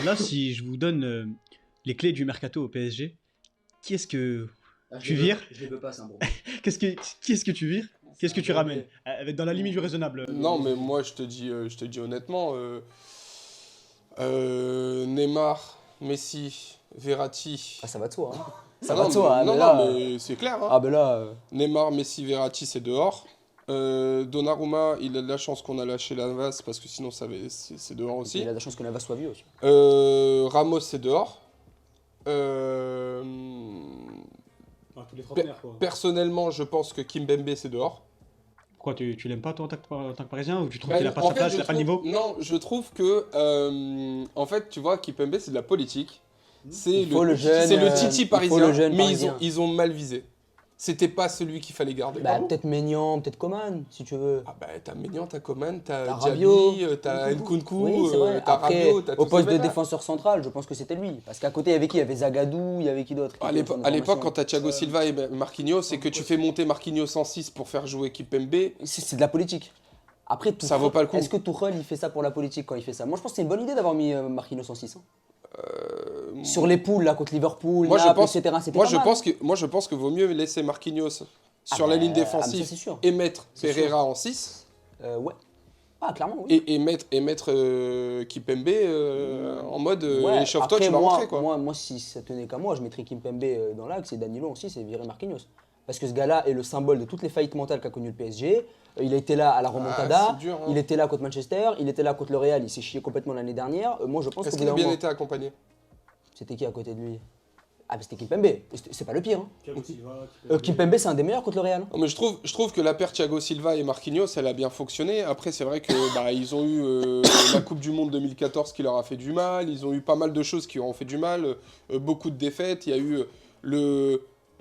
Là, si je vous donne les clés du mercato au PSG, qui est-ce que tu vires? Je les veux pas, c'est un bon. Qui est-ce que tu vires? Qu'est-ce que tu ramènes? Dans la limite du raisonnable. Non, mais moi, je te dis honnêtement, Neymar, Messi, Verratti. Ah, ça va de soi. Hein. Ah Ça non, va de soi. mais, Hein, non, mais là, non, mais c'est clair. Hein. Ah, ben là. Neymar, Messi, Verratti, c'est dehors. Donnarumma, il a de la chance qu'on a lâché Navas parce que sinon c'est dehors aussi. Il a de la chance que Navas soit vieux aussi. Ramos, c'est dehors. Tous les trentenaires, quoi. Personnellement, je pense que Kimpembe, c'est dehors. Pourquoi tu l'aimes pas, toi, en tant que Parisien? Ou tu trouves Bah, qu'il a pas en sa fait, place, je il a pas le trouve- niveau? Non, je trouve que, en fait, tu vois, Kimpembe, c'est de la politique. Il faut le jeune, c'est le il Titi faut parisien, le jeune mais parisien. ils ont mal visé. C'était pas celui qu'il fallait garder. Bah, peut-être Maignan, peut-être Coman, si tu veux. Ah bah, t'as Maignan, t'as Coman, t'as T'as Rabiot. Diaby, t'as Nkunku, Oui, c'est vrai. t'as Après, Rabiot, t'as au tous poste ces de mecs-là. défenseur central, je pense que c'était lui. Parce qu'à côté, il y avait qui? Il y avait Zagadou, il y avait qui d'autre? À l'époque, quand t'as Thiago Silva et Marquinhos, c'est que tu fais monter Marquinhos en 6 pour faire jouer Kimpembe. C'est de la politique. Après, Ça vaut pas le coup. Est-ce que Tuchel, il fait ça pour la politique quand il fait ça? Moi, je pense que c'est une bonne idée d'avoir mis Marquinhos en 6. Sur les poules, là, contre Liverpool, Moi, je Naples, pense, etc. C'était moi, pas je mal. pense que moi, je pense que vaut mieux laisser Marquinhos sur Ah la bah, ligne ah, mais défensive ça, c'est sûr. et mettre C'est Pereira en 6 Ouais. Ah, clairement, oui. et mettre Kimpembe en mode Ouais, échauffe-toi, après, tu vas moi, rentrer, quoi. Moi, si ça tenait qu'à moi, je mettrais Kimpembe dans l'axe et Danilo aussi, c'est virer Marquinhos. Parce que ce gars-là est le symbole de toutes les faillites mentales qu'a connu le PSG. Il a été là à la remontada, c'est dur, hein. il était là contre Manchester, il était là contre le Real, il s'est chié complètement l'année dernière. Moi, je pense Est-ce qu'au qu'il bout a d'un bien moment- été accompagné? C'était qui à côté de lui? Ah, mais c'était Kimpembe. C'est pas le pire. Hein. Kimpembe, c'est un des meilleurs contre le Real. Non, mais je trouve que la paire Thiago Silva et Marquinhos, elle a bien fonctionné. Après, c'est vrai que ils ont eu la Coupe du Monde 2014 qui leur a fait du mal. Ils ont eu pas mal de choses qui leur ont fait du mal. Beaucoup de défaites. Il y a eu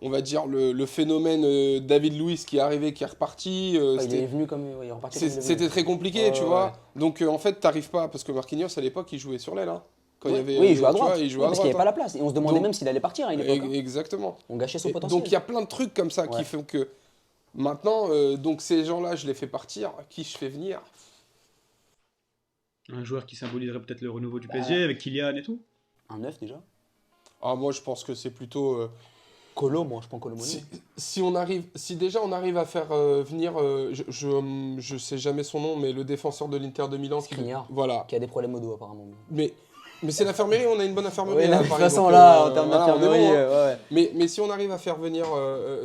on va dire, le phénomène David Luiz qui est arrivé, qui est reparti. Il est venu comme il est reparti comme il est venu. C'était très compliqué, Ouais, tu ouais, vois. ouais. Donc, en fait, t'arrives pas. Parce que Marquinhos, à l'époque, il jouait sur l'aile. Hein. Quand il y avait, Oui, il jouait à tu vois, droite. il jouait Oui, à parce qu'il n'y avait pas droite, la place. Et on se demandait Donc- même s'il allait partir à une époque. Hein. Exactement. On gâchait son Et potentiel. donc il y a plein de trucs comme ça Ouais. qui font que maintenant, donc ces gens-là, je les fais partir. Qui je fais venir? Un joueur qui symboliserait peut-être le renouveau du PSG avec Kylian et tout? Un 9 déjà. Ah, moi, je pense que c'est plutôt. Colo, moi, je prends Colomoni. Si déjà on arrive à faire venir, je sais jamais son nom, mais le défenseur de l'Inter de Milan. Skriniar. Voilà. Qui a des problèmes au dos apparemment. Mais c'est l'infirmerie, on a une bonne infirmerie. Oui, à de toute Paris, façon donc, là, en termes voilà, on est d'infirmerie, bon, hein. ouais. Mais si on arrive à faire venir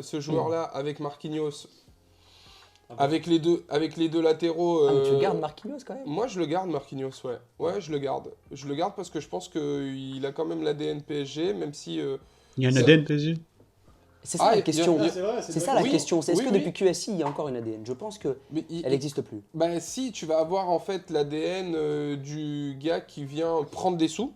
ce joueur-là avec Marquinhos, avec les deux latéraux. Ah, mais tu gardes Marquinhos quand même. Moi, je le garde, Marquinhos, ouais. Ouais, je le garde. Je le garde parce que je pense qu'il a quand même l'ADN PSG, même si... Il y a un ça- ADN PSG? C'est ça la question. il y C'est ça la Oui, question. C'est est-ce oui, que oui. depuis QSI, il y a encore une ADN? Je pense qu'elle mais n'existe plus. bah, si, tu vas avoir en fait l'ADN du gars qui vient prendre des sous,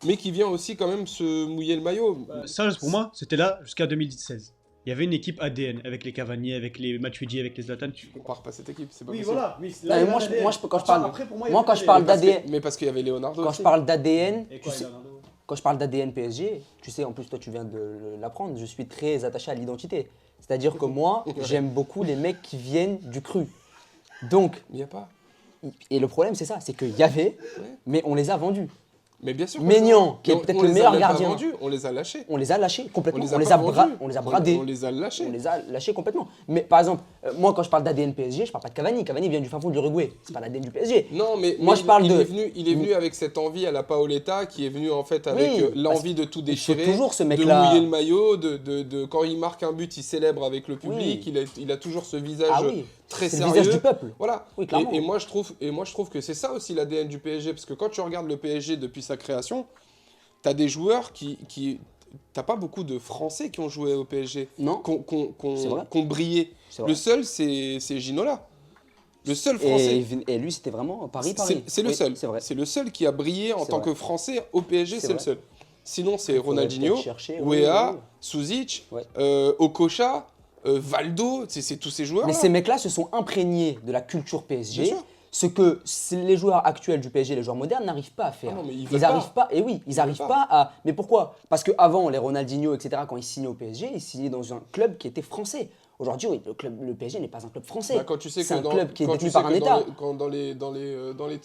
mais qui vient aussi quand même se mouiller le maillot. Ça, pour moi, c'était là jusqu'à 2016. Il y avait une équipe ADN avec les Cavani, avec les Matuidi, avec les Zlatan. On compare pas cette équipe, c'est pas Oui, possible. voilà. Oui, Non, mais moi, quand je parle, Après, pour moi, il y moi, a quand plus je parle de- d'ADN, Mais parce qu'il y avait Leonardo quand aussi. je parle d'ADN, Et quoi, tu sais, Leonardo quand je parle d'ADN PSG, tu sais, en plus toi tu viens de l'apprendre, je suis très attaché à l'identité. C'est-à-dire que moi, j'aime beaucoup les mecs qui viennent du cru. Donc, Il n'y a pas. et le problème c'est ça, c'est qu'il y avait, mais on les a vendus. Mais bien sûr. Maignan, qui est On- peut-être on le les a meilleur même pas gardien. vendus, on les a lâchés. On les a lâchés complètement. On les a pas vendus. On les a bradés. On les a lâchés. On les a lâchés complètement. Mais par exemple, moi quand je parle d'ADN PSG, je parle pas de Cavani. Cavani vient du fin fond de l'Uruguay. C'est pas l'ADN du PSG. Non, mais, Moi, je parle il de- il est venu avec cette envie à la Paoletta, qui est venu en fait avec Oui, l'envie de tout il déchirer, faut toujours ce de mec-là. mouiller le maillot, quand il marque un but, il célèbre avec le public, Oui. il a toujours ce visage Ah oui, très c'est le sérieux. visage du peuple. Voilà. Oui, clairement. Et moi je trouve que c'est ça aussi l'ADN du PSG, parce que quand tu regardes le PSG depuis sa création, t'as des joueurs t'as pas beaucoup de Français qui ont joué au PSG, Non. C'est vrai. qui ont brillé. C'est vrai. Le seul, c'est Ginola. Le seul Français. Et lui, c'était vraiment Paris. C'est le Oui, seul. C'est vrai. C'est le seul qui a brillé en C'est tant vrai. que Français au PSG, C'est c'est le vrai. seul. Sinon, c'est faudrait Ronaldinho, peut-être chercher, Weah, oui. Suzic, Ouais. Okocha, Valdo, c'est tous ces joueurs. Mais ces mecs-là se sont imprégnés de la culture PSG. Bien sûr. Ce que les joueurs actuels du PSG, les joueurs modernes, n'arrivent pas à faire. Ah non, mais ils ils veulent n'arrivent pas. Et oui, ils veulent n'arrivent pas. pas à. Mais pourquoi? Parce qu'avant, les Ronaldinho, etc., quand ils signaient au PSG, ils signaient dans un club qui était français. Aujourd'hui, oui, le PSG n'est pas un club français. Bah, quand tu sais c'est que un club qui est quand détenu tu sais par un que État.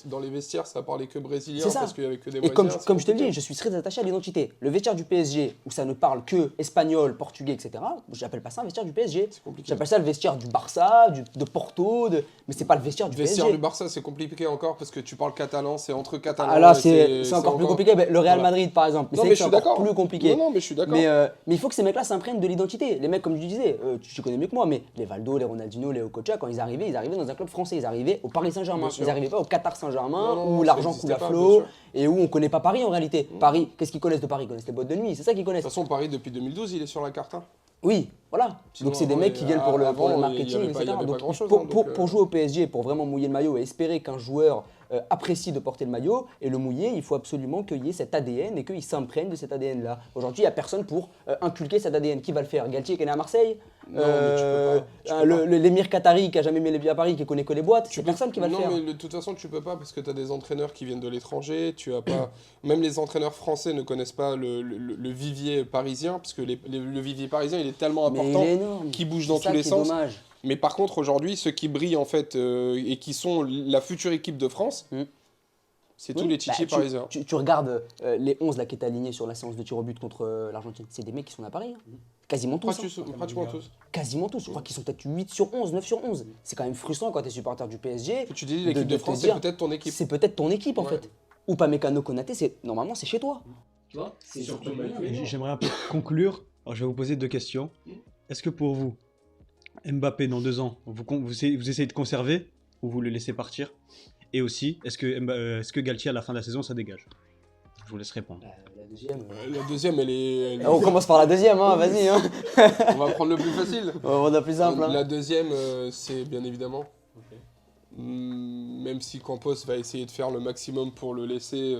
dans les vestiaires, ça parlait que brésilien C'est ça. parce qu'il y avait que des Et Brésiliens. comme je te le compliqué. dis, je suis très attaché à l'identité. Le vestiaire du PSG, où ça ne parle que espagnol, portugais, etc., j'appelle pas ça un vestiaire du PSG. C'est compliqué. J'appelle ça le vestiaire du Barça, de Porto, mais c'est pas le vestiaire du Le vestiaire PSG. du Barça, c'est compliqué encore parce que tu parles catalan, c'est entre catalans. Ah là, et c'est encore plus compliqué. Le Real Voilà. Madrid, par exemple, Non, c'est mais je suis encore d'accord. plus compliqué. Non, mais je suis d'accord. Mais il faut que ces mecs-là s'imprègnent de l'identité. Les mecs, comme je disais, tu connais mieux que moi, mais les Valdo, les Ronaldinho, les Okocha, quand ils arrivaient dans un club français. Ils arrivaient au Paris Saint-Germain. Bien sûr. Ils n'arrivaient pas au Qatar Saint-Germain, Non, où ça l'argent existait coule à pas, bien flot sûr. et où on connaît pas Paris en réalité. Paris, qu'est-ce qu'ils connaissent de Paris? Ils connaissent les boîtes de nuit. C'est ça qu'ils De connaissent. toute façon, Paris, depuis 2012, il est sur la carte. Hein. Oui, voilà. Sinon, Donc c'est des avant, mecs qui viennent pour le avant, il y marketing, avait pas- il y etc. avait pas Donc, grand-chose, pour, hein, pour- donc, pour jouer au PSG, pour vraiment mouiller le maillot et espérer qu'un joueur apprécie de porter le maillot et le mouiller, il faut absolument qu'il y ait cet ADN et qu'il s'imprègne de cet ADN-là. Aujourd'hui, il n'y a personne pour inculquer cet ADN. Qui va le faire? Galtier qui est né à Marseille? Non, mais tu peux pas. Tu peux pas. L'émir Qatari qui a jamais mis les pieds à Paris, qui connaît que les boîtes, c'est peux- personne qui va le faire. Non, mais de toute façon, tu peux pas parce que tu as des entraîneurs qui viennent de l'étranger. Tu as pas. Même les entraîneurs français ne connaissent pas le vivier parisien parce que le vivier parisien, il est tellement Mais important il est énorme. qu'il bouge dans C'est ça tous les qui est sens. dommage. Mais par contre, aujourd'hui, ceux qui brillent en fait et qui sont la future équipe de France, Mm. c'est Oui, tous les bah, chichis parisiens. tu regardes les 11 là qui étaient alignés sur la séance de tir au but contre l'Argentine. C'est des mecs qui sont à Paris. Hein. Quasiment tous. hein. Pratiquement tous. Quasiment tous. Je crois qu'ils sont peut-être 8 sur 11, 9 sur 11. C'est quand même frustrant quand tu es supporter du PSG. Tu dis de l'équipe de te France, c'est dire, peut-être ton équipe. C'est peut-être ton équipe en Ouais. fait. Ou pas Mécano Konaté, normalement c'est chez toi. Tu vois C'est surtout J'aimerais un peu conclure. Alors, je vais vous poser deux questions. Est-ce que pour vous, Mbappé dans 2 ans, vous essayez de conserver ou vous le laissez partir? Et aussi, est-ce que Galtier à la fin de la saison ça dégage? Je vous laisse répondre. La deuxième. La deuxième, elle est. On commence par la deuxième, hein, vas-y. Hein. On va prendre le plus facile. On a plus simple. Hein. La deuxième, c'est bien évidemment. Même si Campos va essayer de faire le maximum pour le laisser.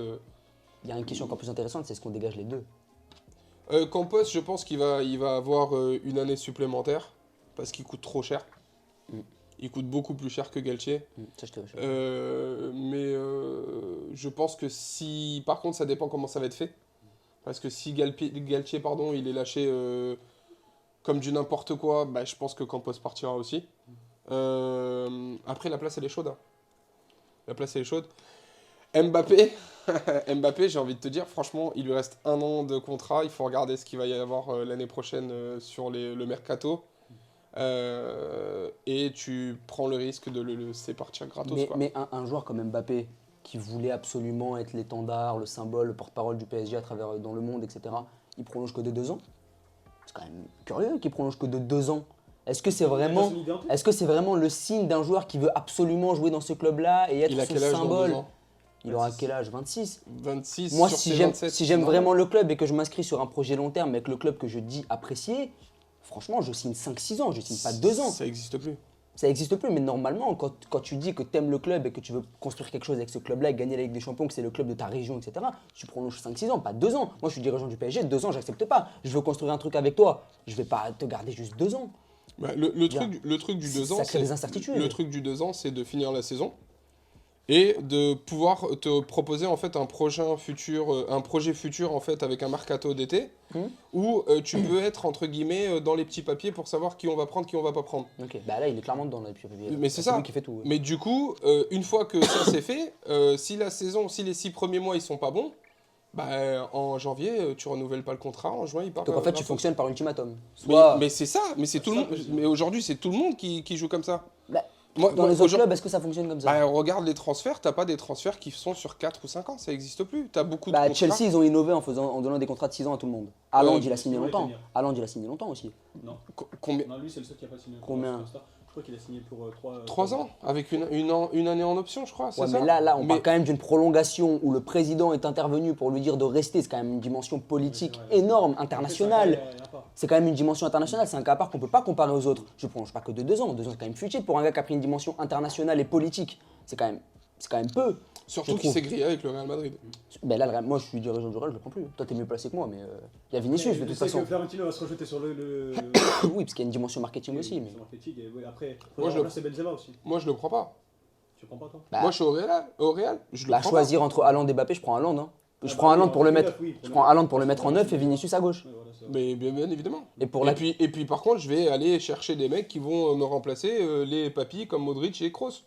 Il y a une question encore plus intéressante, c'est est-ce qu'on dégage les deux? Campos, je pense qu'il va avoir une année supplémentaire parce qu'il coûte trop cher. Mm. Il coûte beaucoup plus cher que Galtier. Ça, je te Je pense que si. Par contre, ça dépend comment ça va être fait. Parce que si Galtier, pardon, il est lâché comme du n'importe quoi, bah, je pense que Campos partira aussi. Après, la place, elle est chaude. Hein. La place, elle est chaude. Mbappé, Mbappé, j'ai envie de te dire, franchement, il lui reste 1 an de contrat. Il faut regarder ce qu'il va y avoir l'année prochaine sur le mercato. Et tu prends le risque de le laisser partir gratos. Quoi. Mais un joueur comme Mbappé, qui voulait absolument être l'étendard, le symbole, le porte-parole du PSG à travers dans le monde, etc., il prolonge que de 2 ans. C'est quand même curieux qu'il prolonge que de 2 ans. Est-ce que c'est vraiment le signe d'un joueur qui veut absolument jouer dans ce club-là et être Il a ce quel âge dans symbole? 2 ans? Il aura quel âge? 26. 26 Moi, sur si ses j'aime 27, si j'aime c'est vraiment normal. le club et que je m'inscris sur un projet long terme avec le club que je dis apprécier, franchement, je signe 5-6 ans, je signe pas 2 ans. Ça n'existe plus. Ça n'existe plus, mais normalement, quand tu dis que tu aimes le club et que tu veux construire quelque chose avec ce club-là et gagner la Ligue des Champions, que c'est le club de ta région, etc., tu prolonges 5-6 ans, pas 2 ans. Moi, je suis dirigeant du PSG, 2 ans, j'accepte pas. Je veux construire un truc avec toi. Je vais pas te garder juste 2 ans. Bah, le truc du 2 ans, Ça crée des incertitudes. Le truc du 2 ans, c'est de finir la saison et de pouvoir te proposer en fait un projet futur en fait avec un mercato d'été où tu peux être entre guillemets dans les petits papiers pour savoir qui on va prendre, qui on va pas prendre. Ok, bah là, il est clairement dans le papier. Mais c'est ça. lui qui fait tout. Mais du coup, une fois que ça c'est fait, si les 6 premiers mois ils sont pas bons, bah en janvier tu renouvelles pas le contrat, en juin il part. Donc en fait, tu gratos. fonctionnes par ultimatum. Mais c'est ça, mais c'est tout le monde. Mais aujourd'hui c'est tout le monde qui joue comme ça. Bah, Moi, dans les autres aujourd'hui- clubs, est-ce que ça fonctionne comme ça? Bah, regarde les transferts, t'as pas des transferts qui sont sur 4 ou 5 ans, ça existe plus. T'as beaucoup de Bah, contrats. Chelsea, ils ont innové en donnant des contrats de 6 ans à tout le monde. Haaland, il a signé il va longtemps. tenir. Haaland, il a signé longtemps aussi. Non. Combien Non, lui, c'est le seul qui a pas signé. Combien? Je crois qu'il a signé pour 3 ans avec une année en option, je crois. c'est Ouais, ça mais là, on Mais- parle quand même d'une prolongation où le président est intervenu pour lui dire de rester. C'est quand même une dimension politique énorme, internationale. C'est quand même une dimension internationale. C'est un cas à part qu'on ne peut pas comparer aux autres. Je ne prolonge pas que de 2 ans. 2 ans, c'est quand même futile pour un gars qui a pris une dimension internationale et politique. C'est quand même peu. Surtout je qu'il trouve. s'est grillé avec le Real Madrid. Ben là, moi, je suis dirigeant du Real, je le prends plus. Toi, t'es mieux placé que moi, mais il y a Vinicius de toute façon. Florentino va se rejeter sur le Oui, parce qu'il y a une dimension marketing aussi. Mais... marketing. Et oui, après, Moi, je le- c'est Benzema aussi. Moi, je le prends pas. Tu prends pas, toi? Bah, Moi, je suis au Real, je le bah, prends choisir entre Haaland et Mbappé, je prends Haaland. Hein. Je prends Haaland pour le mettre. Je prends Haaland pour le mettre en 9 et Vinicius à gauche. Mais bien évidemment. Et Et puis par contre, je vais aller chercher des mecs qui vont me remplacer les papis comme Modric et Kroos.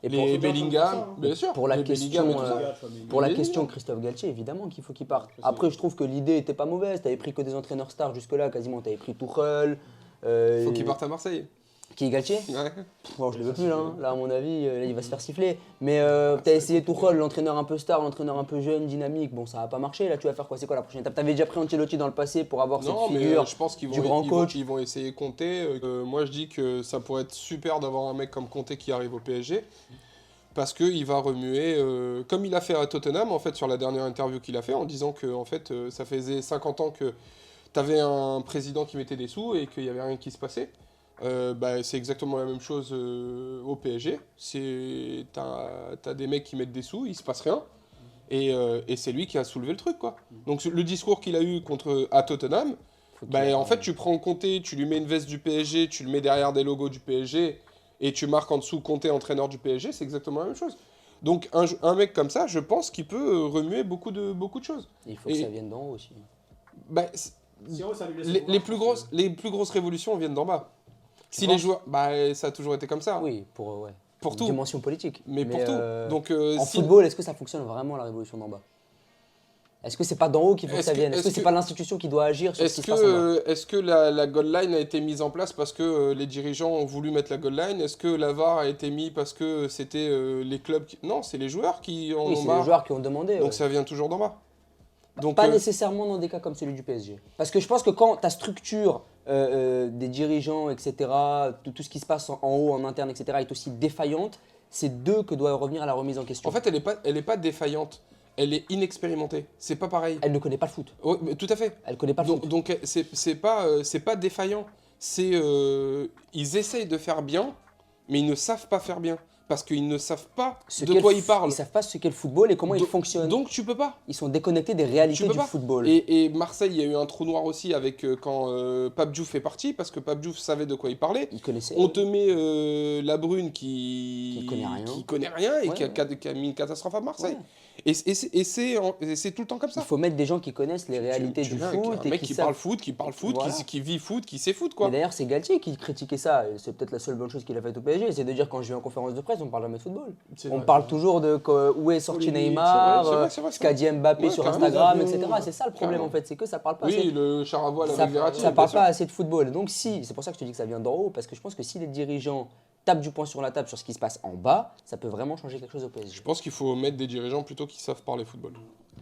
Et Les Bellingham, bien sûr. pour la les question, Bellingham et tout ça. Pour la Il est question bien. Christophe Galtier, évidemment qu'il faut qu'il parte. Après, je trouve que l'idée était pas mauvaise. T'avais pris que des entraîneurs stars jusque-là, quasiment. T'avais pris Tuchel. Faut qu'il parte à Marseille. Qui est Galtier? Ouais. Bon, je le veux plus là, hein. Là à mon avis, là, il va se faire siffler. Mais t'as essayé Tuchel, l'entraîneur un peu star, l'entraîneur un peu jeune, dynamique. Bon, ça va pas marché. Là, tu vas faire quoi? C'est quoi la prochaine étape? T'avais déjà pris Ancelotti dans le passé pour avoir Non, cette mais figure je pense qu'ils du grand coach. ils vont essayer Conte. Moi, je dis que ça pourrait être super d'avoir un mec comme Conte qui arrive au PSG. Parce qu'il va remuer, comme il a fait à Tottenham, en fait, sur la dernière interview qu'il a fait, en disant que en fait, ça faisait 50 ans que tu avais un président qui mettait des sous et qu'il n'y avait rien qui se passait. C'est exactement la même chose au PSG. T'as des mecs qui mettent des sous, il se passe rien. Et c'est lui qui a soulevé le truc, quoi. Donc le discours qu'il a eu à Tottenham, en fait, tu prends Conte, tu lui mets une veste du PSG, tu le mets derrière des logos du PSG, et tu marques en dessous Conte, entraîneur du PSG, c'est exactement la même chose. Donc un mec comme ça, je pense qu'il peut remuer beaucoup de choses. Il faut que ça vienne d'en haut aussi. Les plus grosses révolutions viennent d'en bas. Si les joueurs, ça a toujours été comme ça. Oui, pour tout. Dimension politique. Mais pour tout. Donc, en football, est-ce que ça fonctionne vraiment la révolution d'en bas? Est-ce que c'est pas d'en haut qu'il faut que ça vienne? Est-ce que c'est pas l'institution qui doit agir sur ce qui se passe en bas? Est-ce que la goal line a été mise en place parce que les dirigeants ont voulu mettre la goal line? Est-ce que la VAR a été mise parce que c'était les clubs Non, c'est les joueurs qui en ont c'est marre. les joueurs qui ont demandé. Donc ça vient toujours d'en bas. Donc, pas nécessairement dans des cas comme celui du PSG. Parce que je pense que quand ta structure des dirigeants, etc., tout ce qui se passe en haut, en interne, etc., est aussi défaillante, c'est d'eux que doit revenir à la remise en question. En fait, elle est pas défaillante. Elle est inexpérimentée. C'est pas pareil. Elle ne connaît pas le foot. Oui, mais tout à fait. Elle connaît pas le foot. Donc c'est pas défaillant. Ils essayent de faire bien, mais ils ne savent pas faire bien. Parce qu'ils ne savent pas de quoi ils parlent. Ils savent pas ce qu'est le football et comment il fonctionne. Donc tu peux pas. Ils sont déconnectés des réalités du football. Et Marseille, il y a eu un trou noir aussi avec quand Pape Diouf est parti, parce que Pape Diouf savait de quoi il parlait. Il connaissait. On te met La Brune qui connaît rien et qui a mis une catastrophe à Marseille. Ouais. Et c'est tout le temps comme ça. Il faut mettre des gens qui connaissent les réalités du foot. Un mec qui parle foot, Voilà. qui vit foot, qui sait foot, quoi. Mais d'ailleurs, c'est Galtier qui critiquait ça. Et c'est peut-être la seule bonne chose qu'il a faite au PSG. C'est de dire, quand je vais en conférence de presse, on parle jamais de football. On parle toujours de où est sorti Neymar, ce qu'a dit Mbappé sur Instagram, etc. C'est ça le problème, en fait. C'est que ça parle pas assez. Oui, le char à voile avec Verratti. Ça parle pas assez de football. Donc c'est pour ça que je te dis que ça vient d'en haut. Parce que je pense que si les dirigeants tapent du poing sur la table sur ce qui se passe en bas, ça peut vraiment changer quelque chose au PSG. Je pense qu'il faut mettre des dirigeants plutôt qui savent parler football.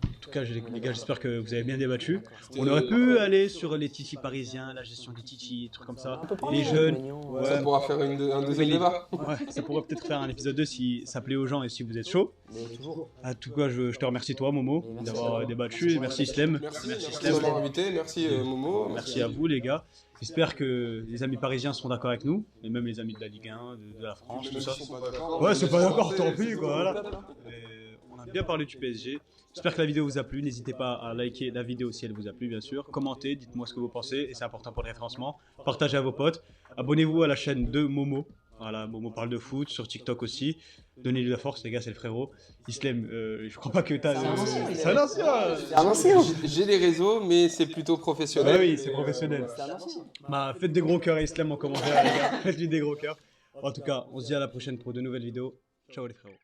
En tout cas, les gars, j'espère que vous avez bien débattu. On aurait pu aller sur les titis parisiens, la gestion des titis, des trucs comme ça. Les jeunes. Ouais. Ça pourra faire un deuxième débat. Ouais, ça pourrait peut-être faire un épisode 2 si ça plaît aux gens et si vous êtes chaud. Mais toujours. En tout cas, je te remercie toi, Momo, d'avoir débattu. Merci Slem. Merci Slem. de m'avoir invité. Merci Momo. Merci à vous, les gars. J'espère que les amis parisiens seront d'accord avec nous, et même les amis de la Ligue 1, de la France, tout ça. Ouais, c'est pas d'accord, tant pis, quoi. Voilà. On a bien parlé du PSG. J'espère que la vidéo vous a plu. N'hésitez pas à liker la vidéo si elle vous a plu, bien sûr. Commentez, dites-moi ce que vous pensez, et c'est important pour le référencement. Partagez à vos potes. Abonnez-vous à la chaîne de Momo. Voilà, Momo parle de foot, sur TikTok aussi. Donnez-lui de la force, les gars, c'est le frérot. Islem, je crois pas que t'as. C'est un ancien. C'est un ancien. J'ai les réseaux, mais c'est plutôt professionnel. Ouais, oui, c'est professionnel. C'est un ancien. Bah, faites des gros cœurs à Islem en commentaire, les gars. Faites-lui des gros cœurs. En tout cas, on se dit à la prochaine pour de nouvelles vidéos. Ciao les frérots.